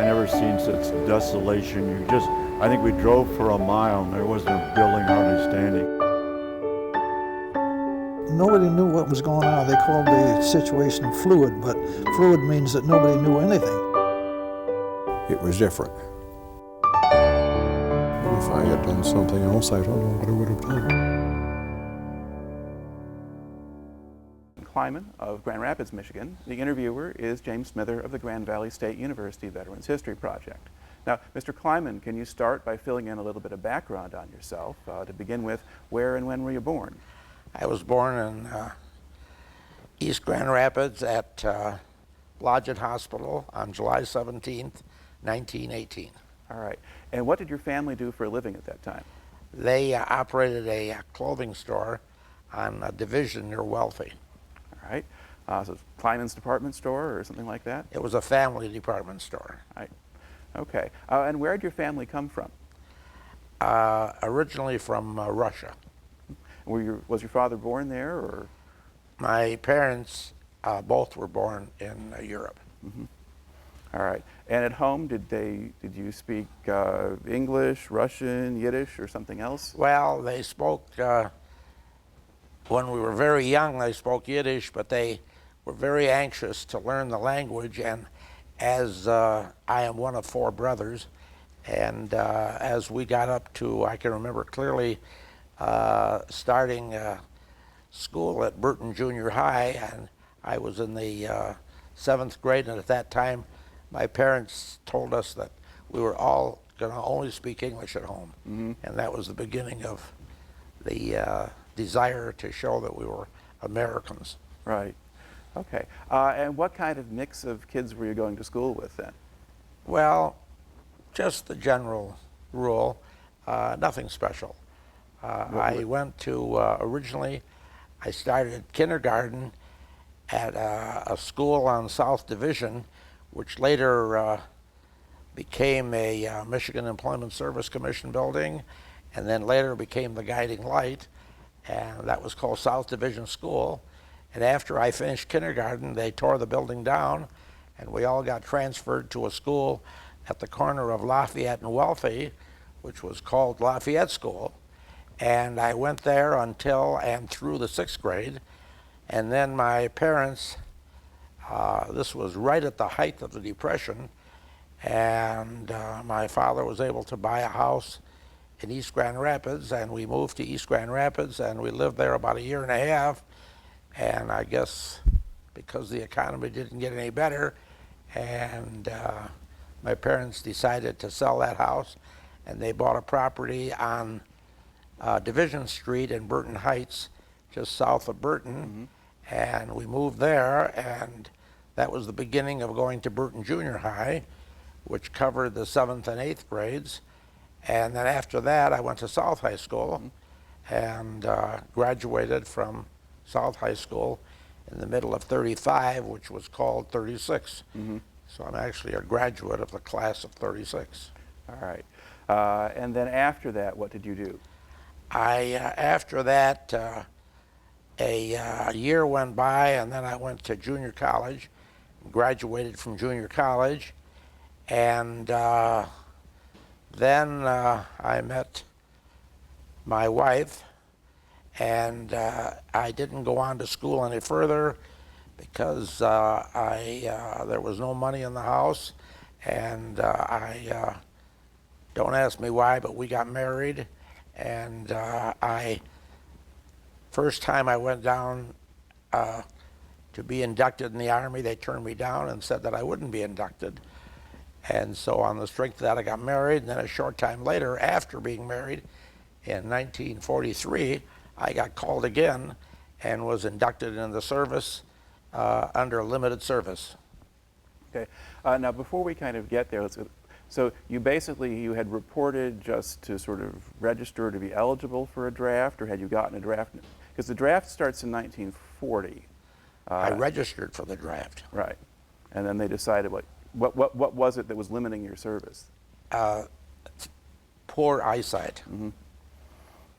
never seen such desolation. I think we drove for a mile and there wasn't a building hardly standing. Nobody knew what was going on. They called the situation fluid, but fluid means that nobody knew anything. It was different. If I had done something else, I don't know what I would have done. Kleiman of Grand Rapids, Michigan. The interviewer is James Smither of the Grand Valley State University Veterans History Project. Now, Mr. Kleiman, can you start by filling in a little bit of background on yourself? To begin with, where and when were you born? I was born in East Grand Rapids at Blodgett Hospital on July 17th, 1918. All right. And what did your family do for a living at that time? They operated a clothing store on a division near Welfie. All right. So it's Kleiman's department store or something like that? It was a family department store. Right. Okay. And where did your family come from? Originally from Russia. Was your father born there, or? My parents both were born in Europe. Mm-hmm. All right. And at home, did you speak English, Russian, Yiddish, or something else? Well, they spoke, when we were very young, they spoke Yiddish, but they were very anxious to learn the language. And as I am one of four brothers, and as we got up to, I can remember clearly, starting school at Burton Junior High, and I was in the 7th grade, and at that time my parents told us that we were all going to only speak English at home. Mm-hmm. And that was the beginning of the desire to show that we were Americans. Right. Okay. And what kind of mix of kids were you going to school with then? Well, just the general rule, nothing special. I went to, originally, I started kindergarten at a school on South Division, which later became a Michigan Employment Service Commission building, and then later became the Guiding Light, and that was called South Division School. And after I finished kindergarten, they tore the building down, and we all got transferred to a school at the corner of Lafayette and Welfie, which was called Lafayette School. And I went there until and through the 6th grade. And then my parents, this was right at the height of the Depression, and my father was able to buy a house in East Grand Rapids, and we moved to East Grand Rapids, and we lived there about 1.5 years. And I guess because the economy didn't get any better, and my parents decided to sell that house, and they bought a property on Division Street in Burton Heights, just south of Burton. Mm-hmm. And we moved there, and that was the beginning of going to Burton Junior High, which covered the 7th and 8th grades. And then after that, I went to South High School. Mm-hmm. And graduated from South High School in the middle of 35, which was called 36. Mm-hmm. So I'm actually a graduate of the class of 36. All right. And then after that, what did you do? After that, a year went by, and then I went to junior college, graduated from junior college, and then I met my wife, and I didn't go on to school any further because there was no money in the house, and don't ask me why, but we got married. And first time I went down to be inducted in the Army, they turned me down and said that I wouldn't be inducted. And so on the strength of that, I got married, and then a short time later, after being married, in 1943, I got called again and was inducted into the service under limited service. Okay. Now, before we kind of get there, so you had reported just to sort of register to be eligible for a draft, or had you gotten a draft? Because the draft starts in 1940. I registered for the draft. Right. And then they decided what was it that was limiting your service? Poor eyesight. Mm-hmm.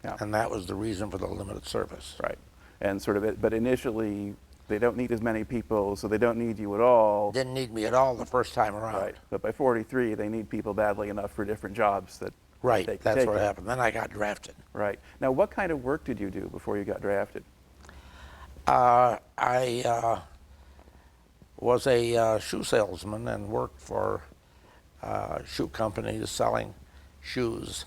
Yeah. And that was the reason for the limited service. Right. And sort of but initially They don't need as many people, so they don't need you at all. Didn't need me at all the first time around. Right. But by 43, they need people badly enough for different jobs that Right, they can that's take what it. happened. Then I got drafted. Right. Now, what kind of work did you do before you got drafted? I was a shoe salesman and worked for shoe companies selling shoes.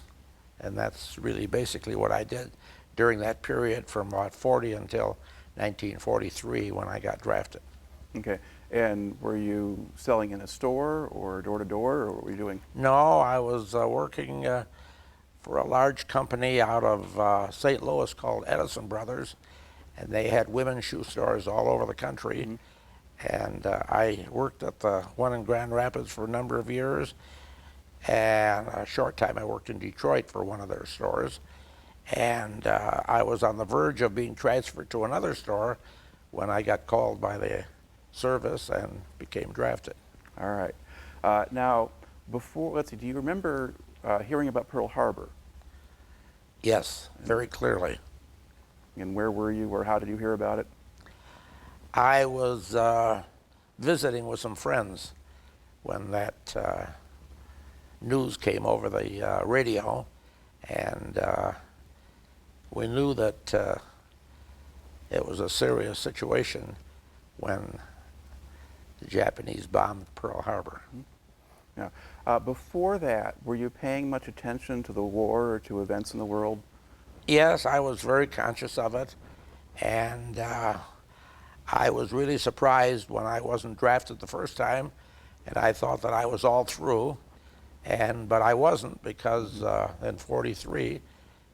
And that's really basically what I did during that period from about 40 until 1943 when I got drafted. Okay. And were you selling in a store or door to door, or what were you doing? No, I was working for a large company out of St. Louis called Edison Brothers, and they had women's shoe stores all over the country. And I worked at the one in Grand Rapids for a number of years, and a short time I worked in Detroit for one of their stores. And I was on the verge of being transferred to another store when I got called by the service and became drafted. All right. Now, before, let's see, do you remember hearing about Pearl Harbor? Yes, very clearly. And where were you, or how did you hear about it? I was visiting with some friends when that news came over the radio, and we knew that it was a serious situation when the Japanese bombed Pearl Harbor. Now, before that, were you paying much attention to the war or to events in the world? Yes, I was very conscious of it, and I was really surprised when I wasn't drafted the first time, and I thought that I was all through, but I wasn't, because in 43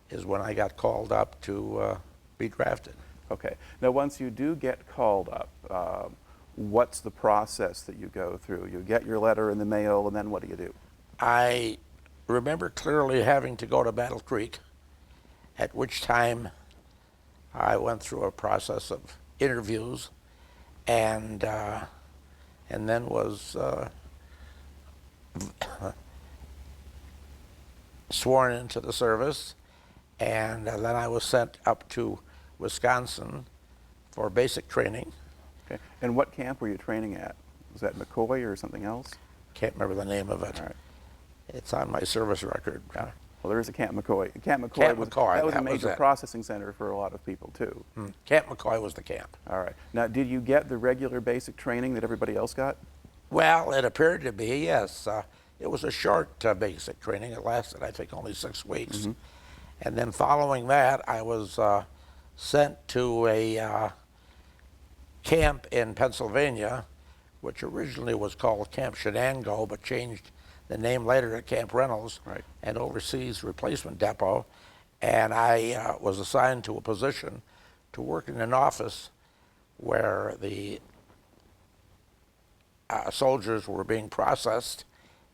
is when I got called up to be drafted. Okay. Now, once you do get called up, what's the process that you go through? You get your letter in the mail, and then what do you do? I remember clearly having to go to Battle Creek, at which time I went through a process of interviews, and then was sworn into the service, and then I was sent up to Wisconsin for basic training. Okay. And what camp were you training at? Was that McCoy or something else? Can't remember the name of it. All right. It's on my service record. Well, there is a Camp McCoy. Camp McCoy, Camp was, McCoy, that was a that was major it. processing center for a lot of people, too. Camp McCoy was the camp. All right. Now, did you get the regular basic training that everybody else got? Well, it appeared to be, yes. It was a short basic training. It lasted, I think, only 6 weeks. And then following that, I was sent to a camp in Pennsylvania, which originally was called Camp Shenango, but changed the name later to Camp Reynolds, Right. an overseas replacement depot. And I was assigned to a position to work in an office where the soldiers were being processed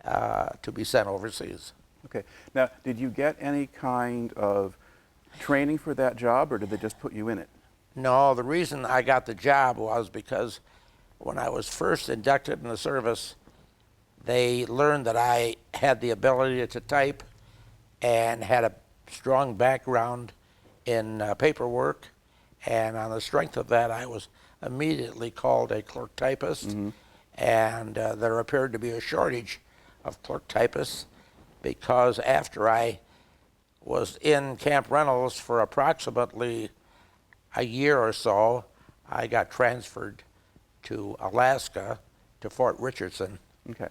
to be sent overseas. Okay. Now, did you get any kind of training for that job, or did they just put you in it? No, the reason I got the job was because when I was first inducted in the service, they learned that I had the ability to type and had a strong background in paperwork, and on the strength of that, I was immediately called a clerk typist, and there appeared to be a shortage of clerk typists, because after I was in Camp Reynolds for approximately a year or so, I got transferred to Alaska, to Fort Richardson, Okay.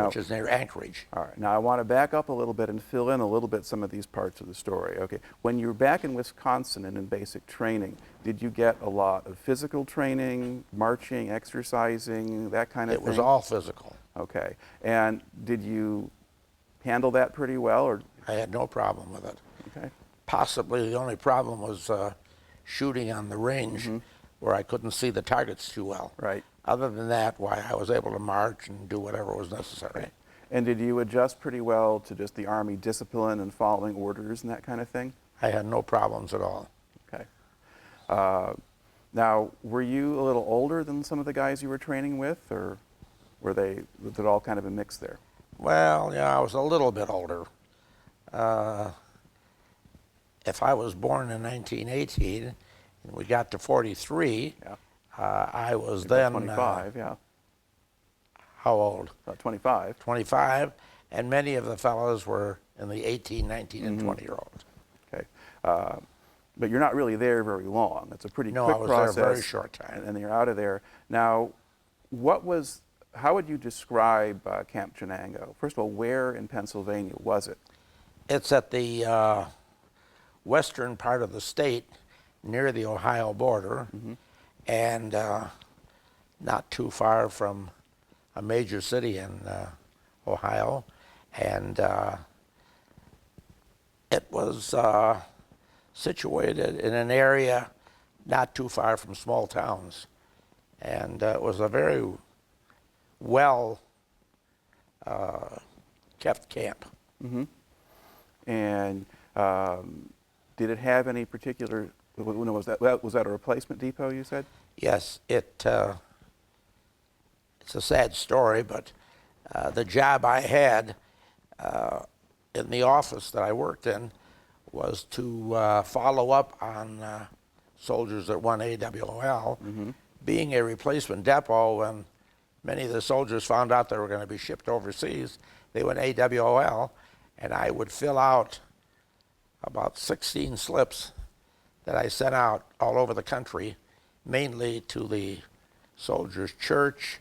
which is near Anchorage. All right. Now, I want to back up a little bit and fill in a little bit some of these parts of the story. Okay. When you were back in Wisconsin and in basic training, did you get a lot of physical training, marching, exercising, that kind of thing? It was all physical. Okay. And did you handle that pretty well, or? I had no problem with it. Okay. Possibly the only problem was shooting on the range, where I couldn't see the targets too well. Right. Other than that, why, I was able to march and do whatever was necessary. And did you adjust pretty well to just the Army discipline and following orders and that kind of thing? I had no problems at all. Okay. Now, were you a little older than some of the guys you were training with, or was it all kind of a mix there? Well, yeah, I was a little bit older. If I was born in 1918 and we got to 43, Yeah. I was About then 25, yeah. how old? About 25. 25, and many of the fellows were in the 18, 19, and 20-year-olds. Okay. But you're not really there very long. It's a pretty No, quick I was process. there a very short time. And you're out of there. Now, how would you describe Camp Chenango? First of all, where in Pennsylvania was it? It's at the western part of the state, near the Ohio border, and not too far from a major city in Ohio. And it was situated in an area not too far from small towns. And it was a very well kept camp. And did it have any particular, was that a replacement depot, you said? Yes, it's a sad story, but the job I had in the office that I worked in was to follow up on soldiers that won AWOL. Being a replacement depot, when many of the soldiers found out they were going to be shipped overseas, they went AWOL, and I would fill out about 16 slips that I sent out all over the country, mainly to the soldier's church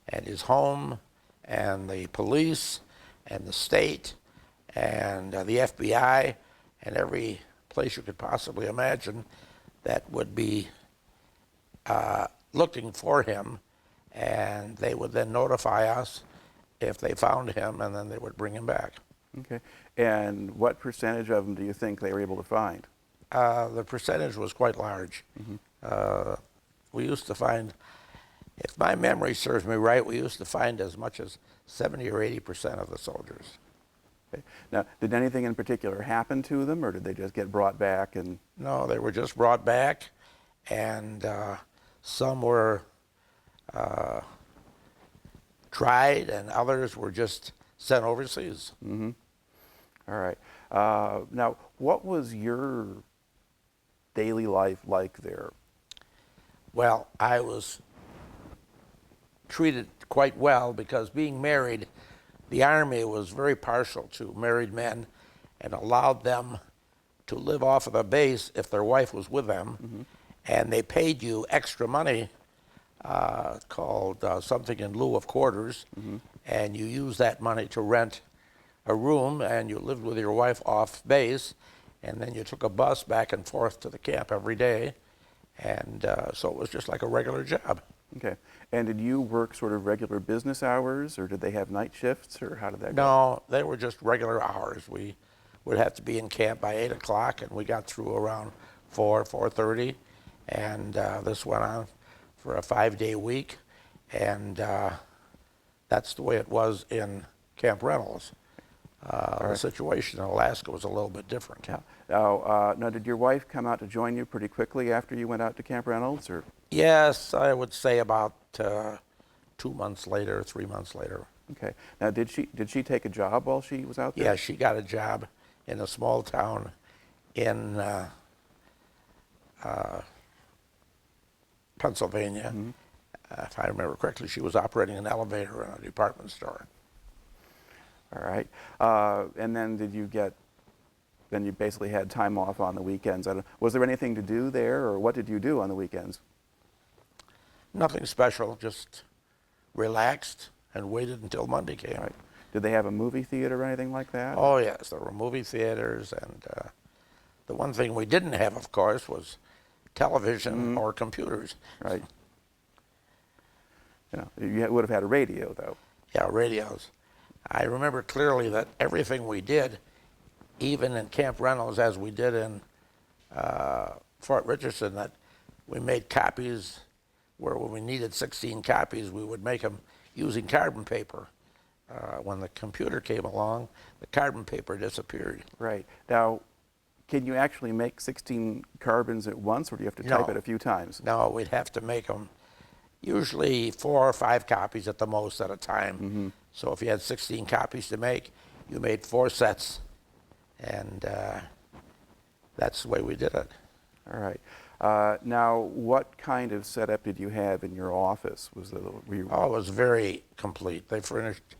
and his home and the police and the state and the FBI and every place you could possibly imagine that would be looking for him, and they would then notify us if they found him, and then they would bring him back. Okay. And what percentage of them do you think they were able to find? The percentage was quite large. We used to find, if my memory serves me right, we used to find as much as 70 or 80% of the soldiers. Okay. Now, did anything in particular happen to them, or did they just get brought back? And No, they were just brought back, and some were tried, and others were just sent overseas. All right. Now, what was your daily life like there? Well, I was treated quite well because, being married, the Army was very partial to married men and allowed them to live off of the base if their wife was with them. And they paid you extra money called something in lieu of quarters, and you used that money to rent a room, and you lived with your wife off base, and then you took a bus back and forth to the camp every day, and so it was just like a regular job. Okay. And did you work sort of regular business hours, or did they have night shifts, or how did that go? No, they were just regular hours. We would have to be in camp by 8 o'clock, and we got through around 4:30, and this went on for a 5-day week, and that's the way it was in Camp Reynolds. The situation in Alaska was a little bit different. Yeah. Now, did your wife come out to join you pretty quickly after you went out to Camp Reynolds, or? Yes, I would say about 2 months later, 3 months later. Okay. Now, did she take a job while she was out there? Yeah, she got a job in a small town in Pennsylvania. If I remember correctly, she was operating an elevator in a department store. All right. And then then you basically had time off on the weekends. Was there anything to do there, or what did you do on the weekends? Nothing special, just relaxed and waited until Monday came. Right. Did they have a movie theater or anything like that? Oh, yes, there were movie theaters, and the one thing we didn't have, of course, was television or computers. Right. You would have had a radio, though. Yeah, radios. I remember clearly that everything we did, even in Camp Reynolds, as we did in Fort Richardson, that we made copies where when we needed 16 copies, we would make them using carbon paper. When the computer came along, the carbon paper disappeared. Right. Now, can you actually make 16 carbons at once, or do you have to type it a few times? No, we'd have to make them usually 4 or 5 copies at the most at a time. So if you had 16 copies to make, you made 4 sets, and that's the way we did it. All right. Now, what kind of setup did you have in your office? Were you, Oh, it was very complete. They furnished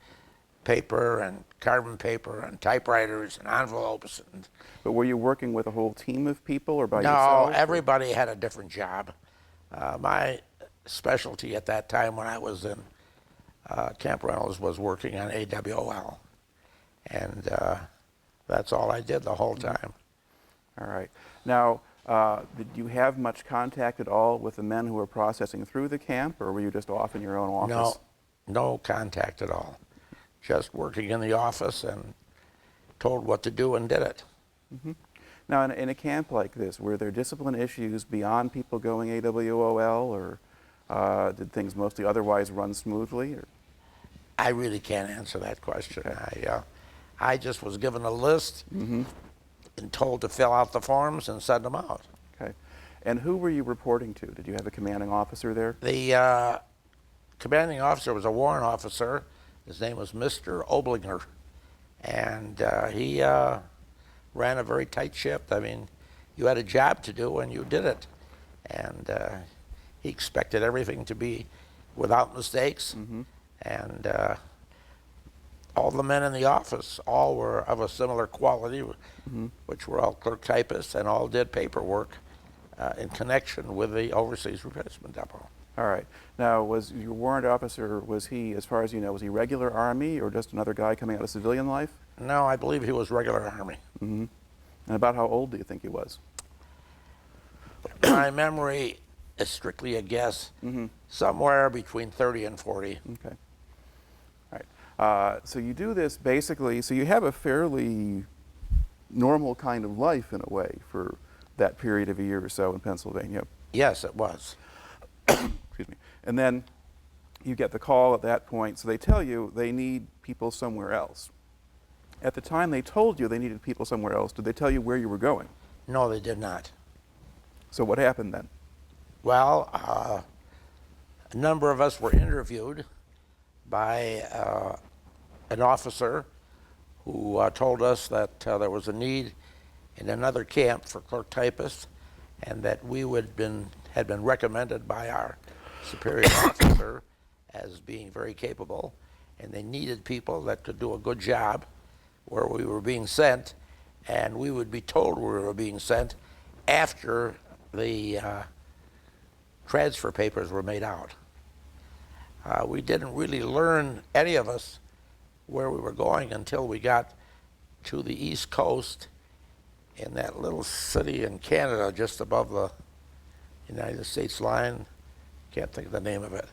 paper and carbon paper and typewriters and envelopes. And but were you working with a whole team of people or by no, yourself? everybody had a different job. My specialty at that time when I was in Camp Reynolds was working on AWOL. And that's all I did the whole time. All right. Now, did you have much contact at all with the men who were processing through the camp, or were you just off in your own office? No contact at all. Just working in the office and told what to do and did it. Mm-hmm. Now, in a camp like this, were there discipline issues beyond people going AWOL, or did things mostly otherwise run smoothly? Or? I really can't answer that question. Okay. I just was given a list and told to fill out the forms and send them out. Okay. And who were you reporting to? Did you have a commanding officer there? The commanding officer was a warrant officer. His name was Mr. Oblinger. And he ran a very tight ship. I mean, you had a job to do and you did it. And he expected everything to be without mistakes. And all the men in the office, all were of a similar quality, which were all clerk typists and all did paperwork in connection with the overseas replacement depot. All right. Now, was your warrant officer, was he, as far as you know, was he regular Army or just another guy coming out of civilian life? No, I believe he was regular Army. And about how old do you think he was? My memory is strictly a guess, somewhere between 30 and 40. Okay. All right. So you do this basically, so you have a fairly normal kind of life in a way for that period of a year or so in Pennsylvania. Yes, it was. Excuse me. And then you get the call at that point, so they tell you they need people somewhere else. At the time they told you they needed people somewhere else, did they tell you where you were going? No, they did not. So what happened then? Well, a number of us were interviewed by an officer who told us that there was a need in another camp for clerk typists, and that we had been recommended by our superior officer as being very capable, and they needed people that could do a good job where we were being sent, and we would be told we were being sent after the transfer papers were made out. We didn't really learn, any of us, where we were going until we got to the East Coast in that little city in Canada just above the United States line. Can't think of the name of it.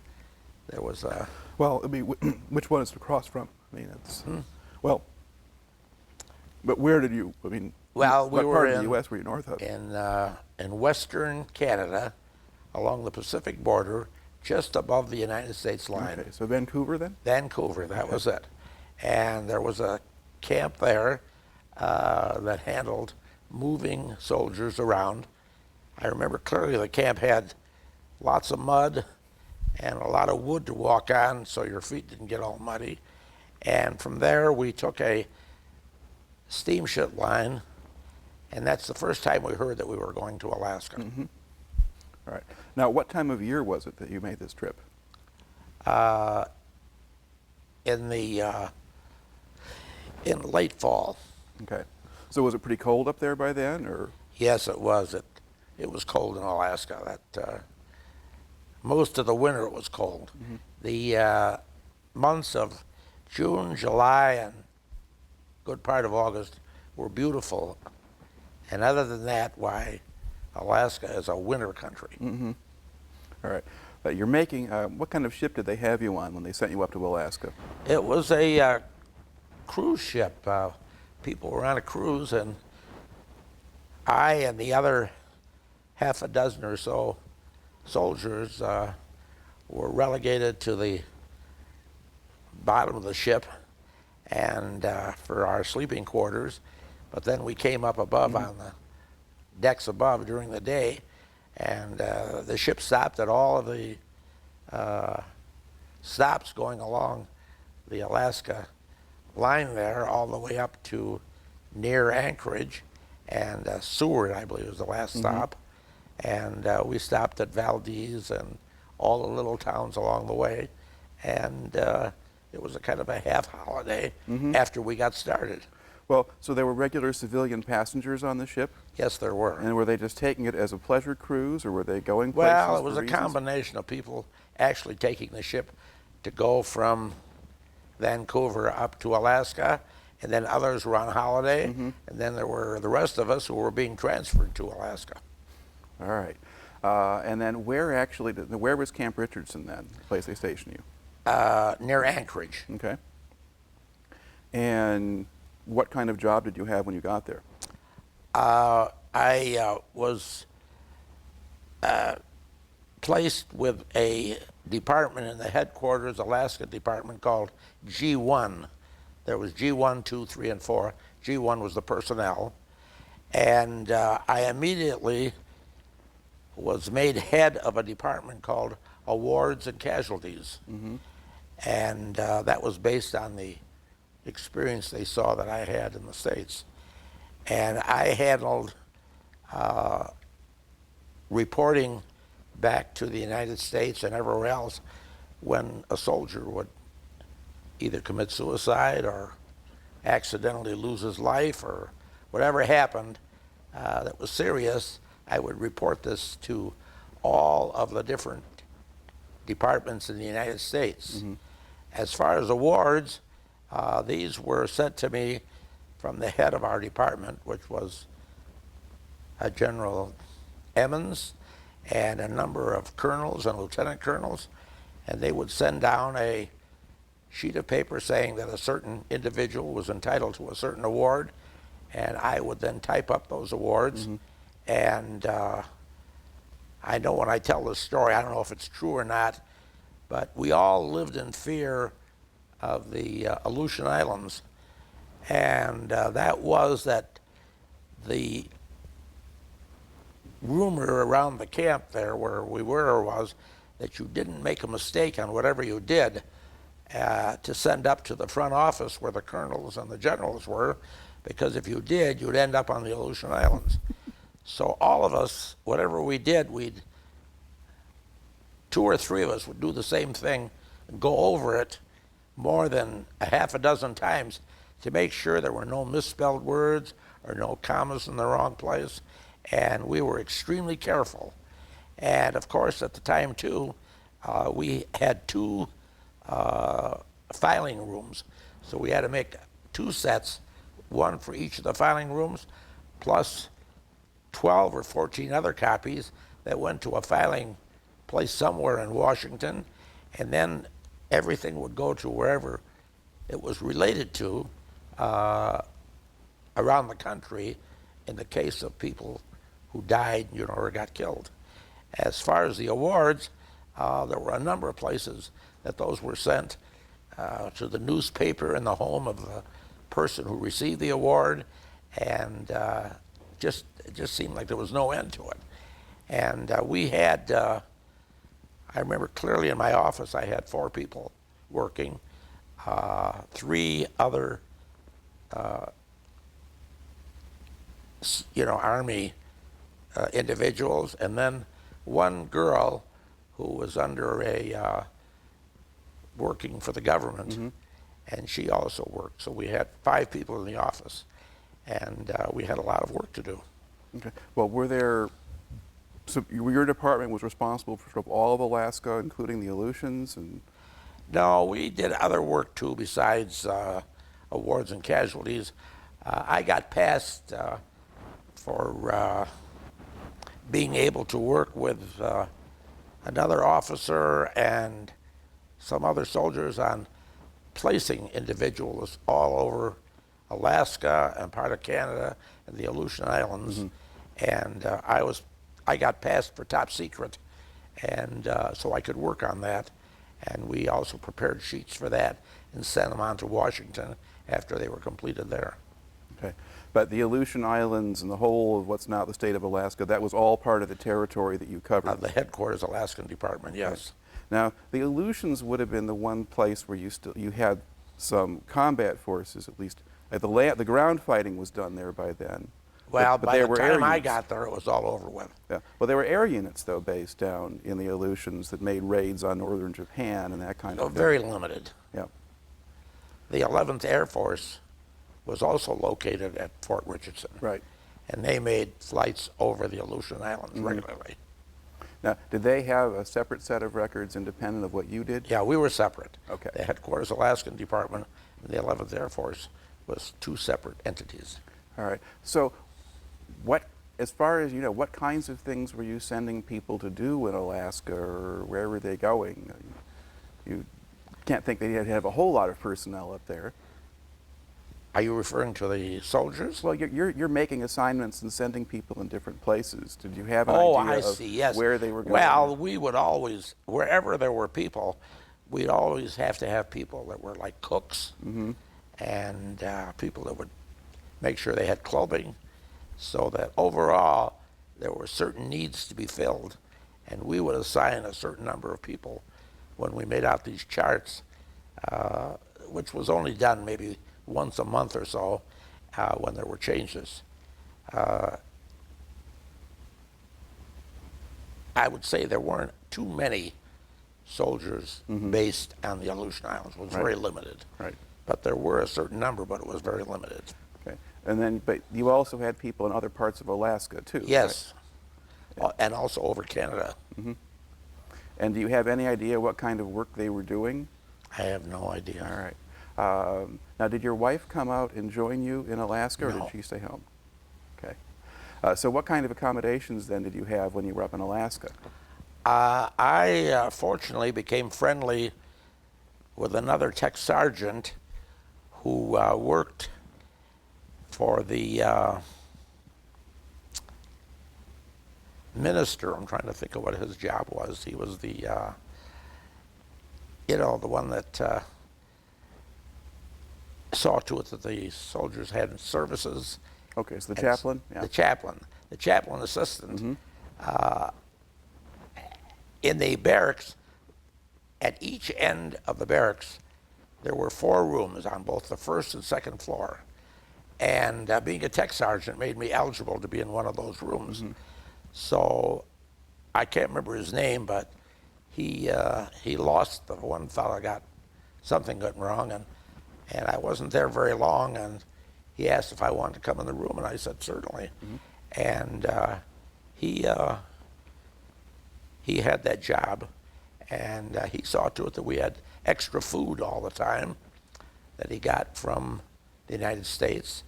There was a... Well, I mean, which one is it across from? I mean, it's... Well, but where did you, I mean, Well, we what were part of in, the U.S. were you north of? in western Canada, along the Pacific border, just above the United States line. Okay, so Vancouver then? Vancouver, that was it. And there was a camp there that handled moving soldiers around. I remember clearly the camp had lots of mud and a lot of wood to walk on so your feet didn't get all muddy. And from there we took a steamship line, and that's the first time we heard that we were going to Alaska. All right. Now, what time of year was it that you made this trip? In late fall. Okay. So was it pretty cold up there by then, or? Yes, it was. It was cold in Alaska. Most of the winter it was cold. The months of June, July, and good part of August were beautiful. And other than that, why, Alaska is a winter country. All right. But you're making, what kind of ship did they have you on when they sent you up to Alaska? It was a cruise ship. People were on a cruise, and I and the other half a dozen or so soldiers were relegated to the bottom of the ship and for our sleeping quarters. But then we came up above on the decks above during the day, and the ship stopped at all of the stops going along the Alaska line there, all the way up to near Anchorage, and Seward, I believe, was the last stop. And we stopped at Valdez and all the little towns along the way. And it was a kind of a half holiday after we got started. Well, so there were regular civilian passengers on the ship? Yes, there were. And were they just taking it as a pleasure cruise, or were they going places? Well, it was for a reasons? combination of people actually taking the ship to go from Vancouver up to Alaska, and then others were on holiday, and then there were the rest of us who were being transferred to Alaska. All right. And then where was Camp Richardson then, the place they stationed you? Near Anchorage. Okay. And what kind of job did you have when you got there? I was placed with a department in the headquarters, Alaska department, called G1. There was G1, 2, 3, and 4. G1 was the personnel. And I immediately was made head of a department called Awards and Casualties. And that was based on the experience they saw that I had in the States. And I handled reporting back to the United States and everywhere else when a soldier would either commit suicide or accidentally lose his life or whatever happened that was serious. I would report this to all of the different departments in the United States. As far as awards, these were sent to me from the head of our department, which was General Emmons, and a number of colonels and lieutenant colonels, and they would send down a sheet of paper saying that a certain individual was entitled to a certain award, and I would then type up those awards. And I know when I tell this story, I don't know if it's true or not, but we all lived in fear of the Aleutian Islands, and that was that the rumor around the camp there where we were was that you didn't make a mistake on whatever you did to send up to the front office where the colonels and the generals were, because if you did, you'd end up on the Aleutian Islands. So all of us, whatever we did, two or three of us would do the same thing and go over it more than a half a dozen times to make sure there were no misspelled words or no commas in the wrong place. And we were extremely careful. And of course, at the time too, we had two filing rooms. So we had to make two sets, one for each of the filing rooms, plus 12 or 14 other copies that went to a filing place somewhere in Washington, and then everything would go to wherever it was related to around the country in the case of people who died, or got killed. As far as the awards, there were a number of places that those were sent to the newspaper in the home of the person who received the award, and it just seemed like there was no end to it. And we had, I remember clearly in my office, I had 4 people working, 3 other, Army individuals, and then one girl who was under a working for the government, and she also worked. So we had 5 people in the office, and we had a lot of work to do. Okay. Well, so your department was responsible for all of Alaska, including the Aleutians, and? No, we did other work too besides awards and casualties. I got passed for being able to work with another officer and some other soldiers on placing individuals all over Alaska and part of Canada and the Aleutian Islands. And I got passed for top secret, and so I could work on that. And we also prepared sheets for that and sent them on to Washington after they were completed there. Okay. But the Aleutian Islands and the whole of what's now the state of Alaska, that was all part of the territory that you covered? The headquarters Alaskan Department, yes. Now, the Aleutians would have been the one place where you had some combat forces, at least. The ground fighting was done there by then. Well, but by there the were air time I units. got there, it was all over with. Yeah. Well, there were air units, though, based down in the Aleutians that made raids on northern Japan and that kind of thing. Very limited. Yeah. The 11th Air Force was also located at Fort Richardson. Right. And they made flights over the Aleutian Islands regularly. Now, did they have a separate set of records independent of what you did? Yeah, we were separate. Okay. The headquarters Alaskan Department and the 11th Air Force was two separate entities. All right. So, what, as far as you know, what kinds of things were you sending people to do in Alaska, or where were they going? You can't think they had to have a whole lot of personnel up there. Are you referring to the soldiers? Well, you're making assignments and sending people in different places. Did you have an Oh, idea I of see, yes. where they were going? Well, we would always, wherever there were people, we'd always have to have people that were like cooks and people that would make sure they had clothing, so that overall there were certain needs to be filled, and we would assign a certain number of people when we made out these charts, which was only done maybe once a month or so when there were changes. I would say there weren't too many soldiers based on the Aleutian Islands. It was very limited. Right. But there were a certain number, but it was very limited. Okay. And then, but you also had people in other parts of Alaska too. Yes. And also over Canada. Right? And do you have any idea what kind of work they were doing? I have no idea. All right. Now, did your wife come out and join you in Alaska, or No. did she stay home? Okay. So what kind of accommodations then did you have when you were up in Alaska? I fortunately became friendly with another tech sergeant who worked for the minister. I'm trying to think of what his job was. He was the, the one that saw to it that the soldiers had services. Okay, so the chaplain? Yeah. The chaplain assistant. In the barracks, at each end of the barracks, there were 4 rooms on both the first and second floor. And being a tech sergeant made me eligible to be in one of those rooms. So I can't remember his name, but he lost. The one fellow got something wrong, and I wasn't there very long, and he asked if I wanted to come in the room, and I said certainly. And he had that job, and he saw to it that we had extra food all the time that he got from the United States.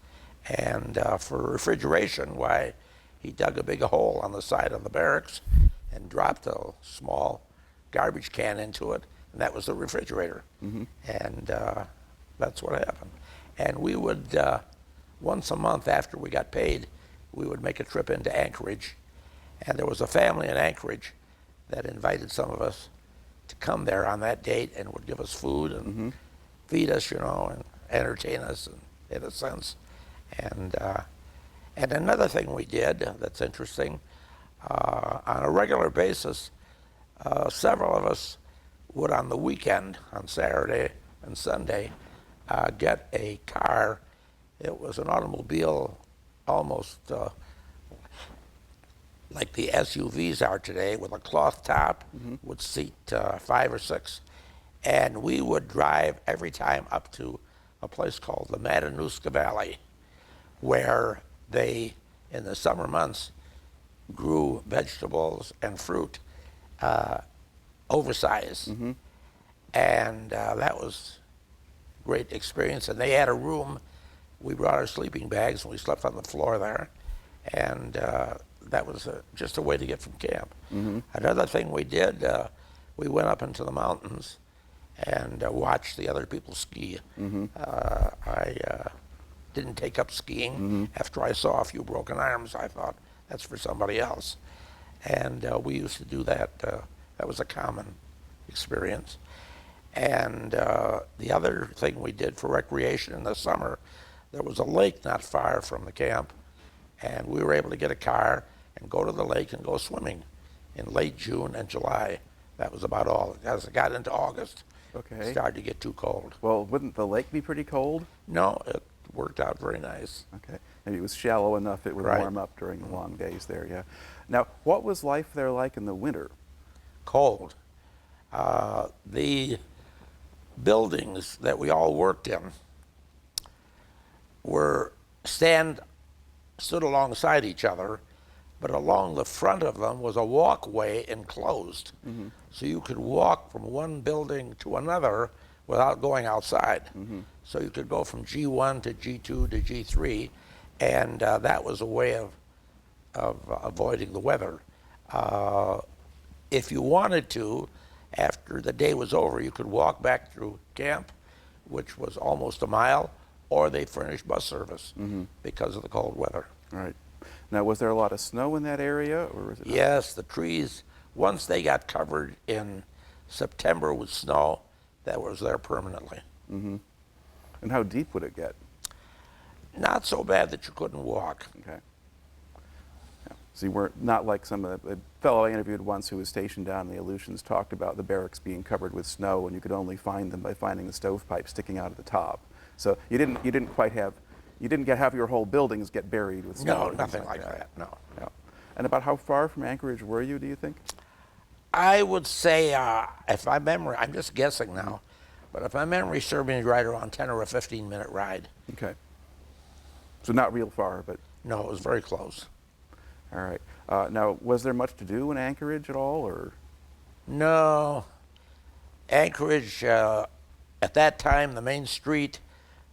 And for refrigeration, why, he dug a big hole on the side of the barracks and dropped a small garbage can into it, and that was the refrigerator. And that's what happened. And we would, once a month after we got paid, we would make a trip into Anchorage. And there was a family in Anchorage that invited some of us to come there on that date and would give us food and feed us, and entertain us in a sense. And another thing we did that's interesting, on a regular basis, several of us would on the weekend, on Saturday and Sunday, get a car. It was an automobile almost like the SUVs are today, with a cloth top, would seat 5 or 6. And we would drive every time up to a place called the Matanuska Valley, where they, in the summer months, grew vegetables and fruit oversized. And that was a great experience. And they had a room. We brought our sleeping bags, and we slept on the floor there. And that was just a way to get from camp. Another thing we did, we went up into the mountains and watched the other people ski. I didn't take up skiing. After I saw a few broken arms, I thought, that's for somebody else. And we used to do that. That was a common experience. And the other thing we did for recreation in the summer, there was a lake not far from the camp, and we were able to get a car and go to the lake and go swimming in late June and July. That was about all. As it got into August, it started to get too cold. Well, wouldn't the lake be pretty cold? No, it worked out very nice. Okay. maybe it was shallow enough it would Right. warm up during the long days there, yeah. Now, what was life there like in the winter? Cold. The buildings that we all worked in stood alongside each other, but along the front of them was a walkway enclosed. So you could walk from one building to another without going outside. So you could go from G1 to G2 to G3, and that was a way of avoiding the weather. If you wanted to, after the day was over, you could walk back through camp, which was almost a mile, or they furnished bus service because of the cold weather. Right. Now, was there a lot of snow in that area, or was it not? Yes, the trees, once they got covered in September with snow, that was there permanently. And how deep would it get? Not so bad that you couldn't walk. Okay. Yeah. So you weren't, not like some of the fellow I interviewed once who was stationed down in the Aleutians talked about the barracks being covered with snow, and you could only find them by finding the stovepipe sticking out of the top. So you didn't quite have, you didn't have your whole buildings get buried with snow. No, or things nothing like that, no. Yeah. And about how far from Anchorage were you, do you think? I would say, if my memory, I'm just guessing now, but if my memory serves me right, around 10 or a 15-minute ride. Okay. So not real far, but No, it was very close. all right. Now, was there much to do in Anchorage at all, or? No. Anchorage, at that time, the main street,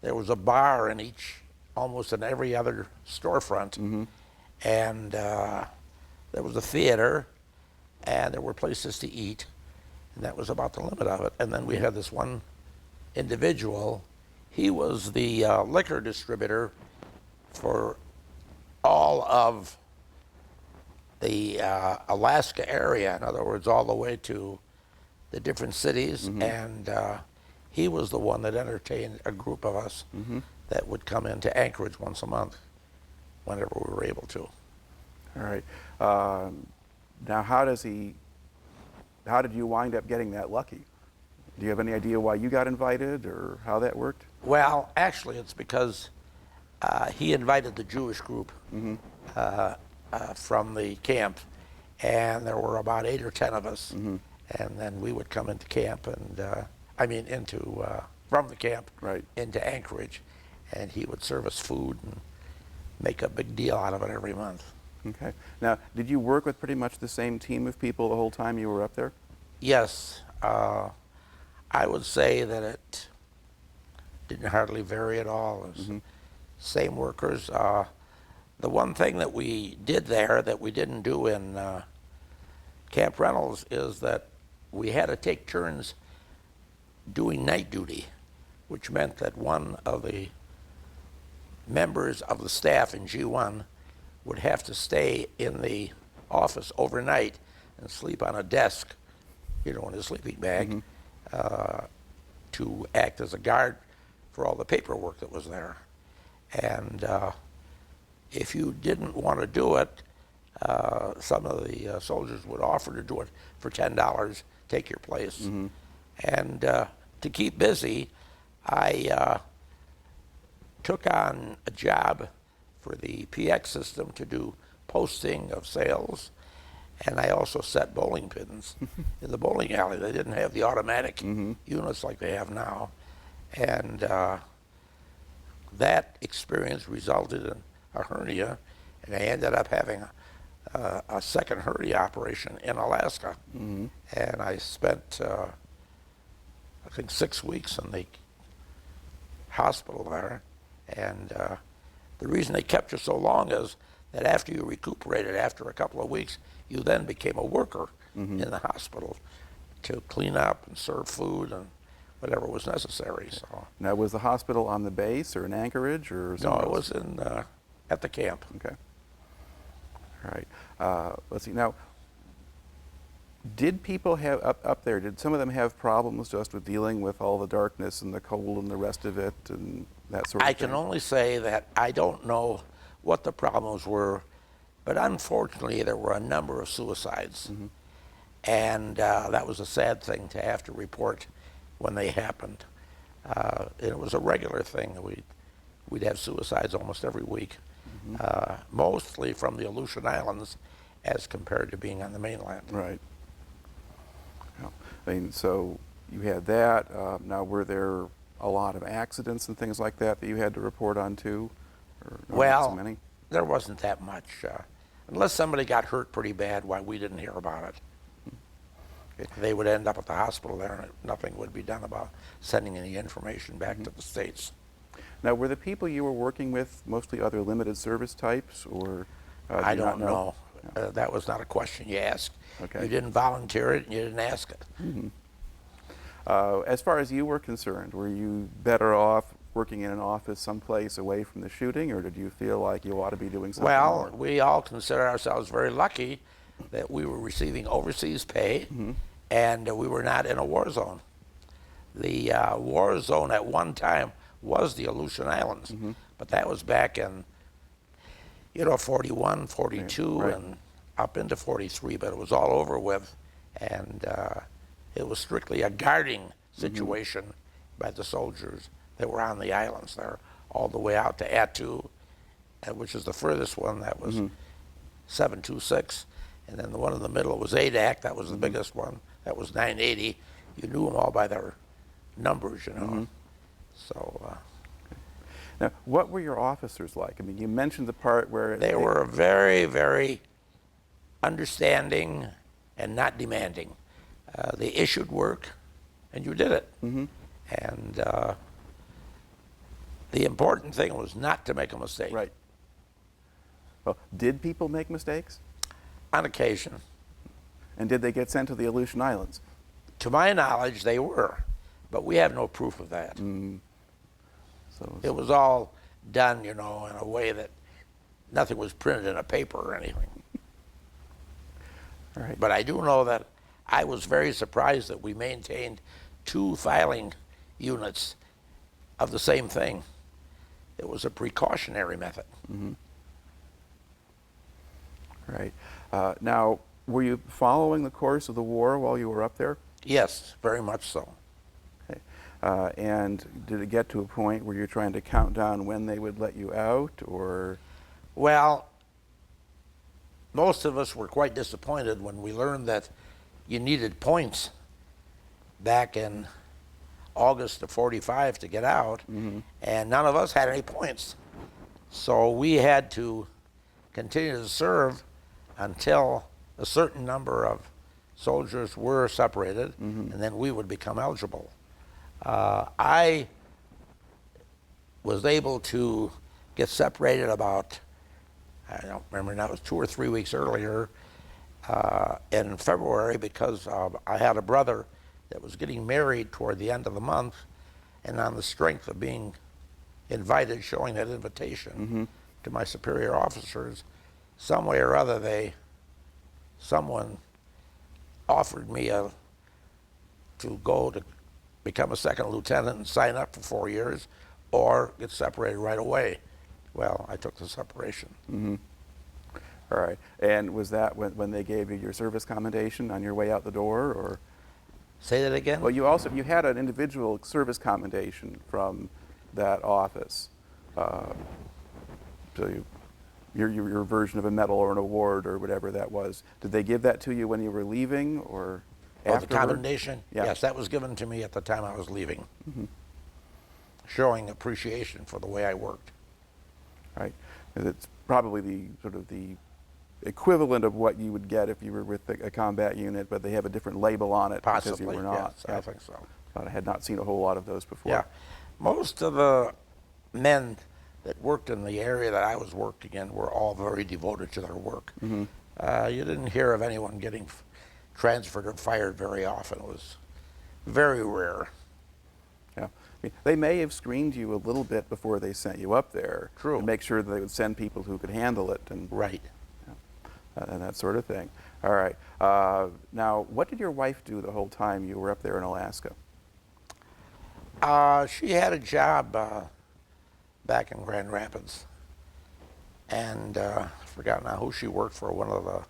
there was a bar in almost in every other storefront. And there was a theater, and there were places to eat, and that was about the limit of it. And then we had this one individual. He was the liquor distributor for all of the Alaska area, in other words, all the way to the different cities. And he was the one that entertained a group of us that would come into Anchorage once a month, whenever we were able to. All right. Now, how did you wind up getting that lucky? Do you have any idea why you got invited or how that worked? Well, actually, it's because he invited the Jewish group from the camp, and there were about 8 or 10 of us, and then we would come into camp, and from the camp Right. into Anchorage, and he would serve us food and make a big deal out of it every month. Okay. Now, did you work with pretty much the same team of people the whole time you were up there? Yes, I would say that it didn't hardly vary at all. It was same workers. The one thing that we did there that we didn't do in Camp Reynolds is that we had to take turns doing night duty, which meant that one of the members of the staff in G1 would have to stay in the office overnight and sleep on a desk, in a sleeping bag, to act as a guard for all the paperwork that was there. And if you didn't want to do it, some of the soldiers would offer to do it for $10, take your place. And to keep busy, I took on a job for the PX system to do posting of sales, and I also set bowling pins in the bowling alley. They didn't have the automatic units like they have now, and that experience resulted in a hernia, and I ended up having a second hernia operation in Alaska, and I spent I think 6 weeks in the hospital there, and the reason they kept you so long is that after you recuperated, after a couple of weeks, you then became a worker in the hospital to clean up and serve food and whatever was necessary. So Now, was the hospital on the base or in Anchorage or no, somewhere it else? was at the camp. Okay. All right. Let's see. Now, did people have up there? Did some of them have problems just with dealing with all the darkness and the cold and the rest of it and that sort of I thing? can only say that I don't know what the problems were, but unfortunately there were a number of suicides, and that was a sad thing to have to report when they happened. It was a regular thing. We'd have suicides almost every week. mostly from the Aleutian Islands as compared to being on the mainland. Right. Yeah. I mean, so you had that. Now, were there a lot of accidents and things like that that you had to report on too? Or not so Well, many? there wasn't that much. Unless somebody got hurt pretty bad, why we didn't hear about it. They would end up at the hospital there, and nothing would be done about sending any information back to the States. Now, were the people you were working with mostly other limited service types, or do I you not don't know. That was not a question you asked. Okay. You didn't volunteer it, and you didn't ask it. As far as you were concerned, were you better off working in an office someplace away from the shooting, or did you feel like you ought to be doing something Well, more? we all consider ourselves very lucky that we were receiving overseas pay, and we were not in a war zone. The war zone at one time was the Aleutian Islands, but that was back in, 41, 42, right. and up into 43, but it was all over with, and it was strictly a guarding situation by the soldiers that were on the islands there, all the way out to Attu, which is the furthest one. That was 726, and then the one in the middle was Adak. That was the biggest one. That was 980. You knew them all by their numbers, So Now, what were your officers like? I mean, you mentioned the part where they were very, very understanding and not demanding. They issued work, and you did it. And the important thing was not to make a mistake. Right. Well, did people make mistakes? On occasion. And did they get sent to the Aleutian Islands? To my knowledge, they were, but we have no proof of that. So It was all done, in a way that nothing was printed in a paper or anything. all right. But I do know that I was very surprised that we maintained 2 filing units of the same thing. It was a precautionary method. Right. Now, were you following the course of the war while you were up there? Yes, very much so. Okay. And did it get to a point where you're trying to count down when they would let you out, or? Well, most of us were quite disappointed when we learned that you needed points back in August of 45 to get out, and none of us had any points. So we had to continue to serve until a certain number of soldiers were separated, and then we would become eligible. I was able to get separated about, I don't remember now, it was 2 or 3 weeks earlier in February, because I had a brother that was getting married toward the end of the month, and on the strength of being invited, showing that invitation to my superior officers, some way or other someone offered me to go to become a second lieutenant and sign up for 4 years, or get separated right away. Well, I took the separation. All right. And was that when they gave you your service commendation on your way out the door, or? Say that again? Well, you had an individual service commendation from that office. So your version of a medal or an award or whatever that was. Did they give that to you when you were leaving, or Oh, the afterward? commendation? Yeah. Yes, that was given to me at the time I was leaving, showing appreciation for the way I worked. Right. 'Cause it's probably the equivalent of what you would get if you were with a combat unit, but they have a different label on it because Possibly, you were not. yes, I think so. But I had not seen a whole lot of those before. Yeah. Most of the men that worked in the area that I was working in were all very devoted to their work. You didn't hear of anyone getting transferred or fired very often. It was very rare. Yeah. I mean, they may have screened you a little bit before they sent you up there. True. To make sure that they would send people who could handle it and Right. and that sort of thing. All right. Now, what did your wife do the whole time you were up there in Alaska? She had a job back in Grand Rapids, and I forgot now who she worked for, one of the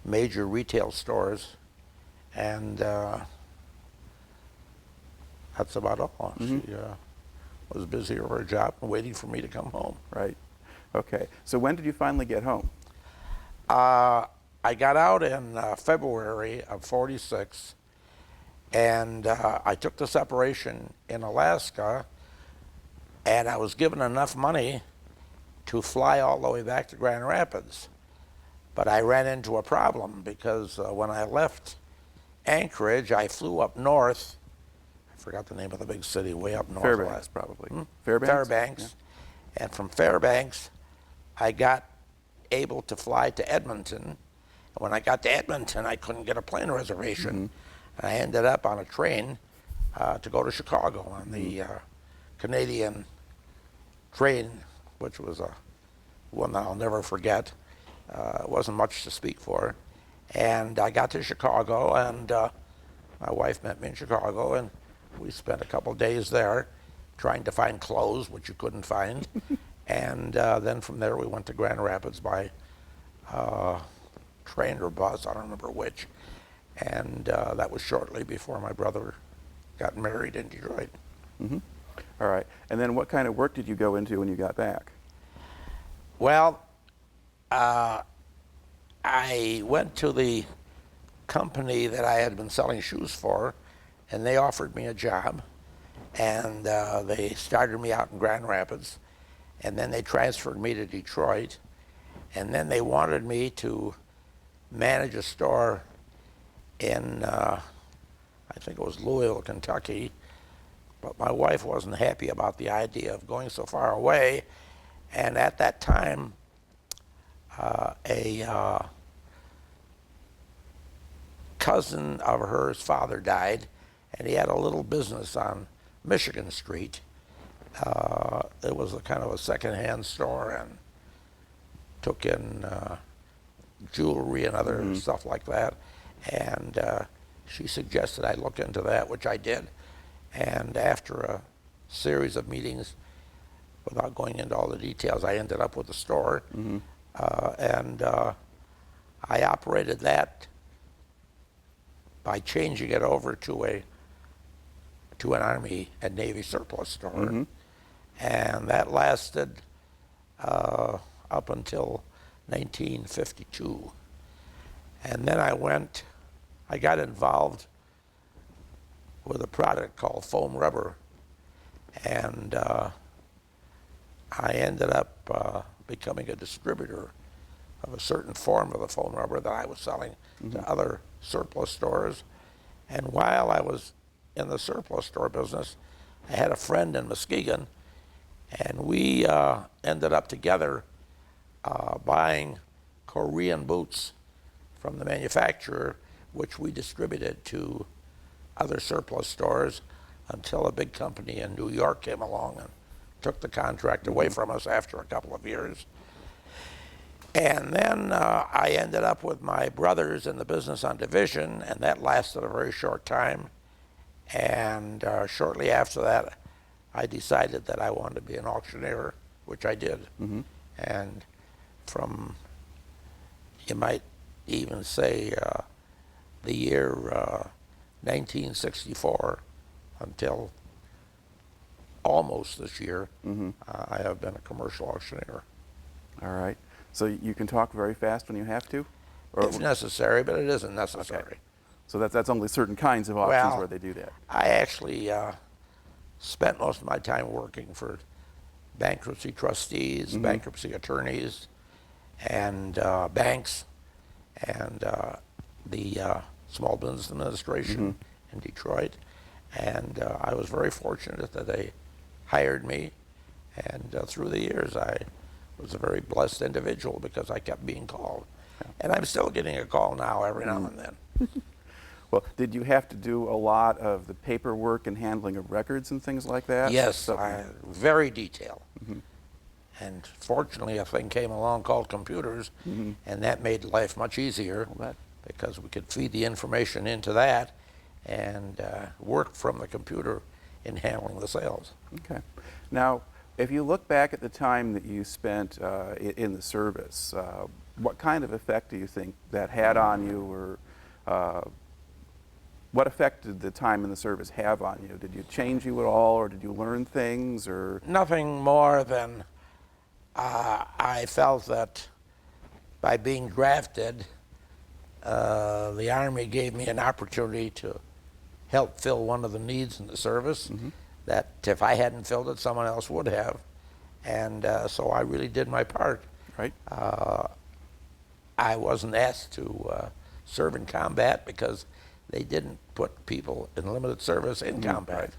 major retail stores, and that's about all. She was busy with her job and waiting for me to come home. Right. Okay. So when did you finally get home? I got out in February of '46, and I took the separation in Alaska, and I was given enough money to fly all the way back to Grand Rapids. But I ran into a problem because when I left Anchorage, I flew up north. I forgot the name of the big city way up north. Fairbanks, probably. Fairbanks? Fairbanks. Yeah. And from Fairbanks, I got able to fly to Edmonton. And when I got to Edmonton, I couldn't get a plane reservation. And I ended up on a train to go to Chicago on the Canadian train, which was one that I'll never forget. It wasn't much to speak for. And I got to Chicago, and my wife met me in Chicago, and we spent a couple days there trying to find clothes, which you couldn't find. And then from there we went to Grand Rapids by train or bus, I don't remember which. And that was shortly before my brother got married in Detroit. All right. And then what kind of work did you go into when you got back? Well, I went to the company that I had been selling shoes for, and they offered me a job. And they started me out in Grand Rapids, and then they transferred me to Detroit. And then they wanted me to manage a store in, I think it was Louisville, Kentucky. But my wife wasn't happy about the idea of going so far away. And at that time, a cousin of hers' father died, and he had a little business on Michigan Street. It was a kind of a secondhand store and took in jewelry and other stuff like that. And she suggested I look into that, which I did. And after a series of meetings, without going into all the details, I ended up with the store. And I operated that by changing it over to an Army and Navy surplus store. And that lasted up until 1952. And then I got involved with a product called foam rubber. And I ended up becoming a distributor of a certain form of the foam rubber that I was selling to other surplus stores. And while I was in the surplus store business, I had a friend in Muskegon, and we ended up together buying Korean boots from the manufacturer, which we distributed to other surplus stores until a big company in New York came along and took the contract away from us after a couple of years. And then I ended up with my brothers in the business on division, and that lasted a very short time. And shortly after that, I decided that I wanted to be an auctioneer, which I did. And from, you might even say, the year 1964 until almost this year, I have been a commercial auctioneer. All right. So you can talk very fast when you have to? If necessary, but it isn't necessary. Okay. So that's only certain kinds of auctions where they do that. I actually spent most of my time working for bankruptcy trustees, bankruptcy attorneys, and banks, and the Small Business Administration in Detroit. And I was very fortunate that they hired me, and through the years I was a very blessed individual because I kept being called. And I'm still getting a call now every now and then. Well, did you have to do a lot of the paperwork and handling of records and things like that? Yes, very detailed. And fortunately, a thing came along called computers, and that made life much easier because we could feed the information into that and work from the computer in handling the sales. Okay. Now, if you look back at the time that you spent in the service, what kind of effect do you think that had on you, or what effect did the time in the service have on you? Did it change you at all, or did you learn things, or? Nothing more than I felt that by being drafted, the Army gave me an opportunity to help fill one of the needs in the service that if I hadn't filled it, someone else would have. And so I really did my part. Right. I wasn't asked to serve in combat because they didn't put people in limited service in combat. Right.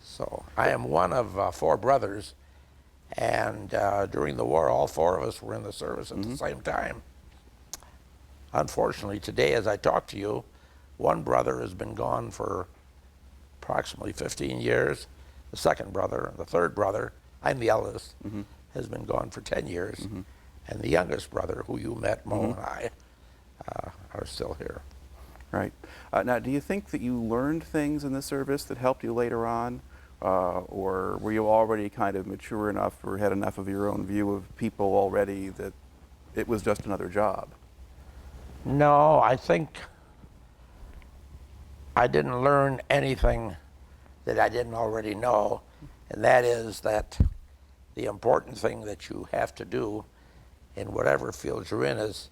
So I am one of 4 brothers, and during the war, all 4 of us were in the service at the same time. Unfortunately, today, as I talk to you, one brother has been gone for approximately 15 years. The second brother, the third brother, I'm the eldest, has been gone for 10 years. And the youngest brother, who you met, Mo and I, are still here. Right. Now, do you think that you learned things in the service that helped you later on? Or were you already kind of mature enough or had enough of your own view of people already that it was just another job? No, I think I didn't learn anything that I didn't already know, and that is that the important thing that you have to do in whatever field you're in is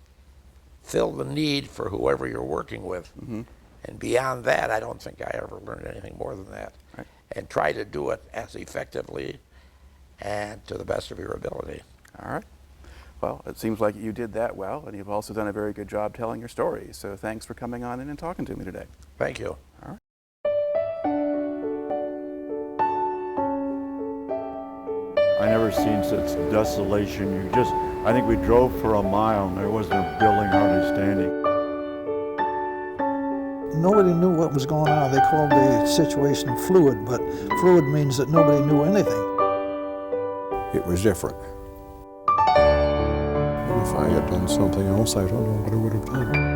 fill the need for whoever you're working with. And beyond that, I don't think I ever learned anything more than that. Right. And try to do it as effectively and to the best of your ability. All right. Well, it seems like you did that well, and you've also done a very good job telling your story. So thanks for coming on in and talking to me today. Thank you. All right. I never seen such desolation. I think we drove for a mile and there wasn't a building hardly standing. Nobody knew what was going on. They called the situation fluid, but fluid means that nobody knew anything. It was different. If I had done something else, I don't know what I would have done.